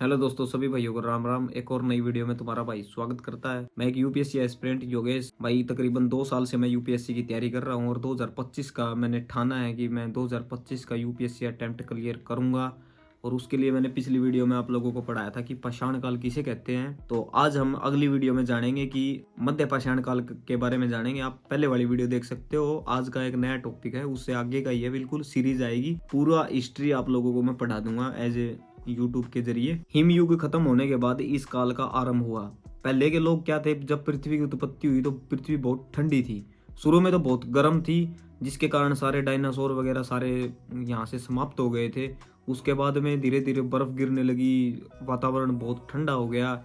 Hello दोस्तों, सभी भाइयों को राम राम। एक और नई वीडियो में तुम्हारा भाई स्वागत करता है। मैं एक यूपीएससी एस्पिरेंट योगेश भाई। तकरीबन 2 साल से मैं यूपीएससी की तैयारी कर रहा हूँ और 2025 का मैंने ठाना है कि मैं 2025 का यूपीएससी अटेम्प्ट क्लियर करूंगा। और उसके लिए मैंने पिछली वीडियो में आप लोगों को पढ़ाया था कि पाषाण काल किसे कहते हैं। तो आज हम अगली वीडियो में जानेंगे कि मध्य पाषाण काल के बारे में जानेंगे। आप पहले वाली वीडियो देख सकते हो। आज का एक नया टॉपिक है, उससे आगे का ही है, बिल्कुल सीरीज आएगी। पूरा हिस्ट्री आप लोगों को मैं पढ़ा दूंगा एज ए यूट्यूब के जरिए। हिमयुग खत्म होने के बाद इस काल का आरंभ हुआ। पहले के लोग क्या थे, जब पृथ्वी की उत्पत्ति हुई तो पृथ्वी बहुत ठंडी थी। शुरू में तो बहुत गर्म थी, जिसके कारण सारे डायनासोर वगैरह सारे यहाँ से समाप्त हो गए थे। उसके बाद में धीरे धीरे बर्फ गिरने लगी, वातावरण बहुत ठंडा हो गया,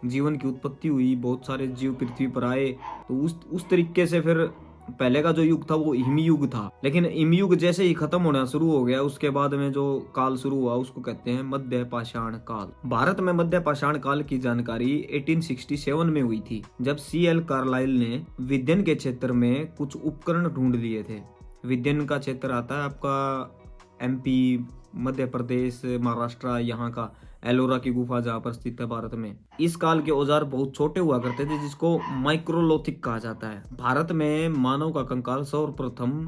जीवन की उत्पत्ति हुई, बहुत सारे जीव पृथ्वी पर आए। तो उस तरीके से फिर पहले का जो युग था वो हिमयुग था। लेकिन हिमयुग जैसे ही खत्म होना शुरू हो गया, उसके बाद में जो काल शुरू हुआ उसको कहते हैं मध्य पाषाण काल। भारत में मध्य पाषाण काल की जानकारी 1867 में हुई थी, जब C.L. कार्लाइल ने विद्यन के क्षेत्र में कुछ उपकरण ढूंढ लिए थे। विद्यन का क्षेत्र आता है आपका MP, मध्य प्रदेश, महाराष्ट्र, यहाँ का एलोरा की गुफा जहाँ पर स्थित है भारत में। इस काल के औजार बहुत छोटे हुआ करते थे, जिसको माइक्रोलोथिक कहा जाता है। भारत में मानव का कंकाल सर्वप्रथम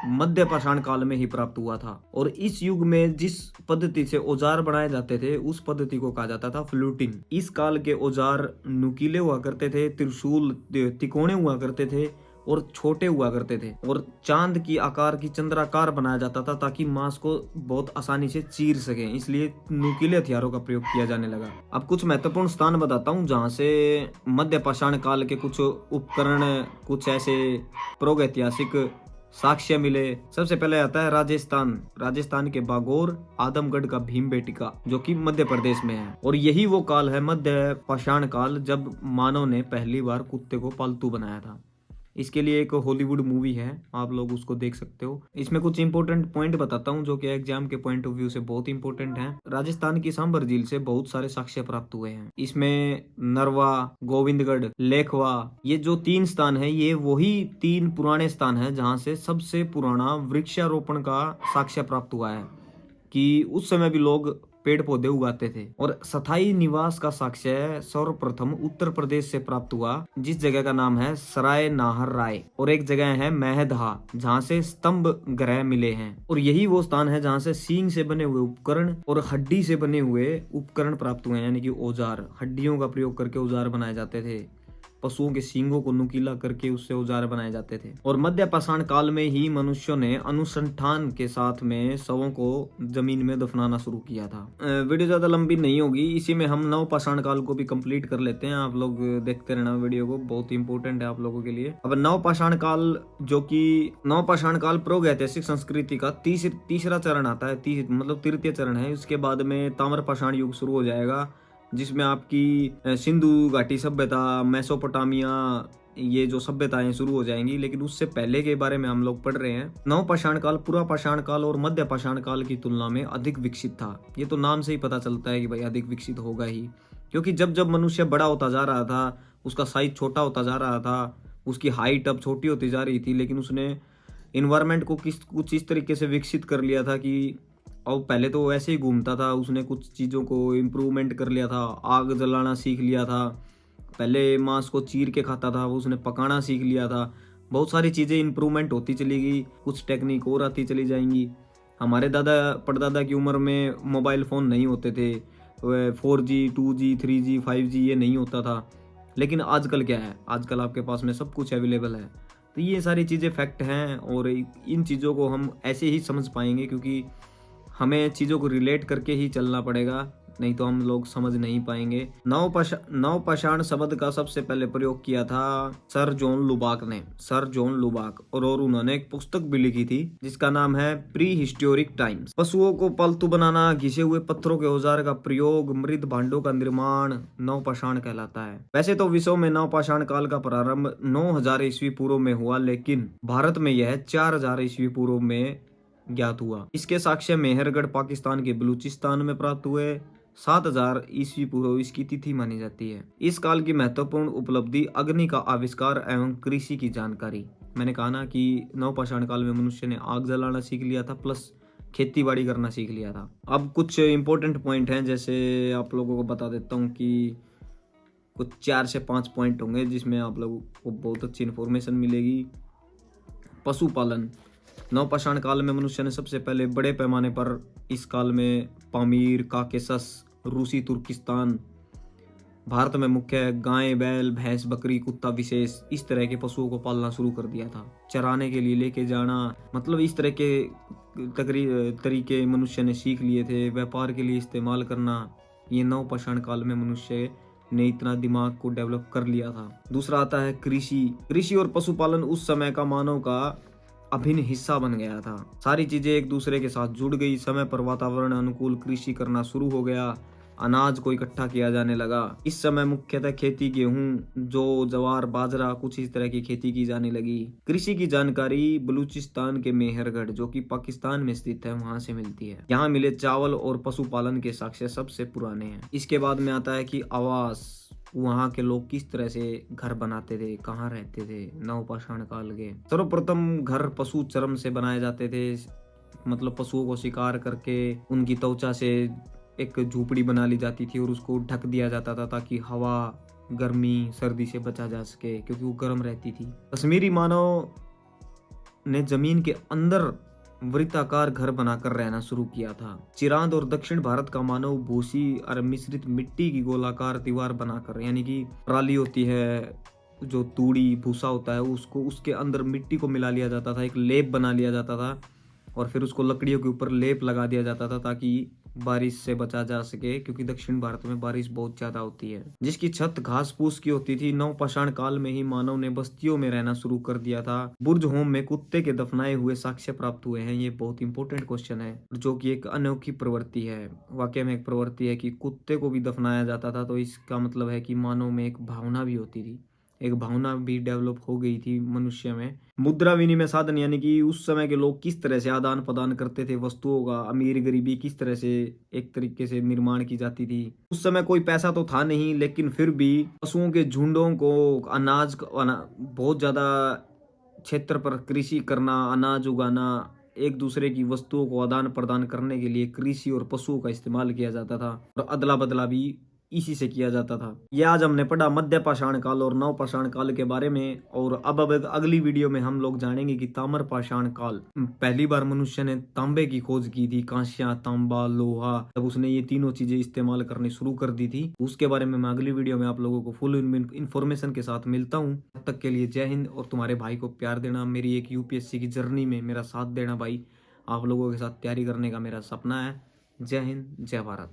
मध्य पाषाण काल में ही प्राप्त हुआ था। और इस युग में जिस पद्धति से औजार बनाए जाते थे उस पद्धति को कहा जाता था फ्लूटिंग। इस काल के औजार नुकीले हुआ करते थे, त्रिशूल तिकोने हुआ करते थे और छोटे हुआ करते थे, और चांद की आकार की चंद्राकार बनाया जाता था ताकि मांस को बहुत आसानी से चीर सके, इसलिए नुकीले हथियारों का प्रयोग किया जाने लगा। अब कुछ महत्वपूर्ण स्थान बताता हूँ जहाँ से मध्य पाषाण काल के कुछ उपकरण, कुछ ऐसे प्रागैतिहासिक साक्ष्य मिले। सबसे पहले आता है राजस्थान। राजस्थान के बागोर, आदमगढ़ का भीमबेटका, जो कि मध्य प्रदेश में है। और यही वो काल है मध्य पाषाण काल जब मानव ने पहली बार कुत्ते को पालतू बनाया था। इसके लिए एक हॉलीवुड मूवी है, आप लोग उसको देख सकते हो। इसमें कुछ इंपॉर्टेंट पॉइंट बताता हूँ जो कि एग्जाम के पॉइंट ऑफ व्यू से बहुत इंपॉर्टेंट हैं। राजस्थान की सांबर झील से बहुत सारे साक्ष्य प्राप्त हुए हैं। इसमें नरवा, गोविंदगढ़, लेखवा, ये जो 3 स्थान है, ये वही 3 पुराने स्थान है जहाँ से सबसे पुराना वृक्षारोपण का साक्ष्य प्राप्त हुआ है कि उस समय भी लोग पेड़ पौधे उगाते थे। और स्थायी निवास का साक्ष्य सर्वप्रथम उत्तर प्रदेश से प्राप्त हुआ, जिस जगह का नाम है सराय नाहर राय। और एक जगह है महदहा, जहाँ से स्तंभ ग्रह मिले हैं। और यही वो स्थान है जहाँ से सींग से बने हुए उपकरण और हड्डी से बने हुए उपकरण प्राप्त हुए हैं, यानी कि औजार। हड्डियों का प्रयोग करके औजार बनाए जाते थे, पशुओं के सींगों को नुकीला करके उससे औजार बनाए जाते थे। और मध्य पाषाण काल में ही मनुष्यों ने अनुसंधान के साथ में शवों को जमीन में दफनाना शुरू किया था। वीडियो ज्यादा लंबी नहीं होगी, इसी में हम नव पाषाण काल को भी कंप्लीट कर लेते हैं। आप लोग देखते रहना वीडियो को, बहुत इंपॉर्टेंट है आप लोगों के लिए। अब नव पाषाण काल, जो कि नव पाषाण काल प्रागैतिहासिक संस्कृति का तीसरा चरण आता है, मतलब तृतीय चरण है। उसके बाद में ताम्र पाषाण युग शुरू हो जाएगा, जिसमें आपकी सिंधु घाटी सभ्यता, मेसोपोटामिया, ये जो सभ्यताएं शुरू हो जाएंगी। लेकिन उससे पहले के बारे में हम लोग पढ़ रहे हैं। नव पाषाण काल पूरा पाषाण काल और मध्य पाषाण काल की तुलना में अधिक विकसित था। ये तो नाम से ही पता चलता है कि भाई अधिक विकसित होगा ही, क्योंकि जब जब मनुष्य बड़ा होता जा रहा था, उसका साइज छोटा होता जा रहा था, उसकी हाइट अब छोटी होती जा रही थी। लेकिन उसने इन्वायरमेंट को कुछ इस तरीके से विकसित कर लिया था कि और पहले तो ऐसे ही घूमता था, उसने कुछ चीज़ों को इम्प्रूवमेंट कर लिया था। आग जलाना सीख लिया था, पहले मांस को चीर के खाता था, वो उसने पकाना सीख लिया था। बहुत सारी चीज़ें इम्प्रूवमेंट होती चली गई, कुछ टेक्निक और आती चली जाएंगी। हमारे दादा परदादा की उम्र में मोबाइल फ़ोन नहीं होते थे, 4G 2G 3G 5G ये नहीं होता था। लेकिन आजकल क्या है, आजकल आपके पास में सब कुछ अवेलेबल है। तो ये सारी चीज़ें फैक्ट हैं, और इन चीज़ों को हम ऐसे ही समझ पाएंगे क्योंकि हमें चीज़ों को रिलेट करके ही चलना पड़ेगा, नहीं तो हम लोग समझ नहीं पाएंगे। नव पाषाण शब्द का सबसे पहले प्रयोग किया था सर जॉन लुबाक ने, और उन्होंने एक पुस्तक भी लिखी थी जिसका नाम है प्री हिस्टोरिक टाइम्स। पशुओं को पालतू बनाना, घिसे हुए पत्थरों के औजार का प्रयोग, मृत भांडों का निर्माण नव पाषाण कहलाता है। वैसे तो विश्व में नव पाषाण काल का प्रारंभ 9000 ईस्वी पूर्व में हुआ, लेकिन भारत में यह 4000 ईस्वी पूर्व में ज्ञात हुआ। इसके साक्ष्य मेहरगढ़ पाकिस्तान के बलूचिस्तान में प्राप्त हुए। 7000 ईस्वी पूर्व इसकी तिथि मानी जाती है। इस काल की महत्वपूर्ण उपलब्धि अग्नि का आविष्कार एवं कृषि की जानकारी। मैंने कहा ना कि नवपाषाण काल में मनुष्य ने आग जलाना सीख लिया था, प्लस खेती बाड़ी करना सीख लिया था। अब कुछ इंपॉर्टेंट पॉइंट हैं, जैसे आप लोगों को बता देता हूँ कि कुछ 4 से 5 पॉइंट होंगे जिसमें आप लोगों को बहुत अच्छी इन्फॉर्मेशन मिलेगी। पशुपालन। नवपाषाण काल में मनुष्य ने सबसे पहले बड़े पैमाने पर इस काल में पामीर, काकेशस, रूसी तुर्किस्तान, भारत में मुख्य गाय, बैल, भैंस, बकरी, कुत्ता विशेष इस तरह के पशुओं को पालना शुरू कर दिया था। चराने के लिए लेके जाना, मतलब इस तरह के तरीके मनुष्य ने सीख लिए थे। व्यापार के लिए इस्तेमाल करना, ये नवपाषाण काल में मनुष्य ने इतना दिमाग को डेवलप कर लिया था। दूसरा आता है कृषि। कृषि और पशुपालन उस समय का मानव का अभिन्न हिस्सा बन गया था। सारी चीजें एक दूसरे के साथ जुड़ गई। समय पर वातावरण अनुकूल कृषि करना शुरू हो गया। अनाज को इकट्ठा किया जाने लगा। इस समय मुख्यतः खेती, गेहूं, जौ, जवार, बाजरा, कुछ इस तरह की खेती की जाने लगी। कृषि की जानकारी बलूचिस्तान के मेहरगढ़, जो कि पाकिस्तान में स्थित है, वहां से मिलती है। यहाँ मिले चावल और पशुपालन के साक्ष्य सबसे पुराने हैं। इसके बाद में आता है कि आवास, वहाँ के लोग किस तरह से घर बनाते थे, कहाँ रहते थे नवपाषाण काल के। सर्वप्रथम घर पशु चर्म से बनाए जाते थे, मतलब पशुओं को शिकार करके उनकी त्वचा से एक झोपड़ी बना ली जाती थी और उसको ढक दिया जाता था ताकि हवा, गर्मी, सर्दी से बचा जा सके, क्योंकि वो गर्म रहती थी। कश्मीरी मानव ने जमीन के अंदर वृत्ताकार घर बनाकर रहना शुरू किया था। चिरांद और दक्षिण भारत का मानव भूसी और मिश्रित मिट्टी की गोलाकार दीवार बनाकर, यानी कि पराली होती है, जो तूड़ी भूसा होता है, उसको उसके अंदर मिट्टी को मिला लिया जाता था, एक लेप बना लिया जाता था और फिर उसको लकड़ियों के ऊपर लेप लगा दिया जाता था ताकि बारिश से बचा जा सके, क्योंकि दक्षिण भारत में बारिश बहुत ज्यादा होती है। जिसकी छत घास फूस की होती थी। नवपाषाण काल में ही मानव ने बस्तियों में रहना शुरू कर दिया था। बुर्ज होम में कुत्ते के दफनाए हुए साक्ष्य प्राप्त हुए हैं। ये बहुत इंपॉर्टेंट क्वेश्चन है, जो कि एक अनोखी प्रवृत्ति है। वाकई में एक प्रवृत्ति है कि कुत्ते को भी दफनाया जाता था, तो इसका मतलब है कि मानव में एक भावना भी होती थी, एक भावना भी डेवलप हो गई थी मनुष्य में। मुद्रा विनिमय साधन, यानी कि उस समय के लोग किस तरह से आदान प्रदान करते थे वस्तुओं का, अमीर गरीबी किस तरह से एक तरीके से निर्माण की जाती थी। उस समय कोई पैसा तो था नहीं, लेकिन फिर भी पशुओं के झुंडों को बहुत ज्यादा क्षेत्र पर कृषि करना, अनाज उगाना, एक दूसरे की वस्तुओं को आदान प्रदान करने के लिए कृषि और पशुओं का इस्तेमाल किया जाता था और अदला बदला भी इसी से किया जाता था। ये आज हमने पढ़ा मध्य पाषाण काल और नव पाषाण काल के बारे में। और अब अगली वीडियो में हम लोग जानेंगे कि ताम्र पाषाण काल। पहली बार मनुष्य ने तांबे की खोज की थी। कांस्या, तांबा, लोहा, तब उसने ये तीनों चीजें इस्तेमाल करनी शुरू कर दी थी। उसके बारे में मैं अगली वीडियो में आप लोगों को फुल इन्फॉर्मेशन के साथ मिलता हूँ। तब तक के लिए जय हिंद। और तुम्हारे भाई को प्यार देना, मेरी एक यूपीएससी की जर्नी में मेरा साथ देना भाई। आप लोगों के साथ तैयारी करने का मेरा सपना है। जय हिंद, जय भारत।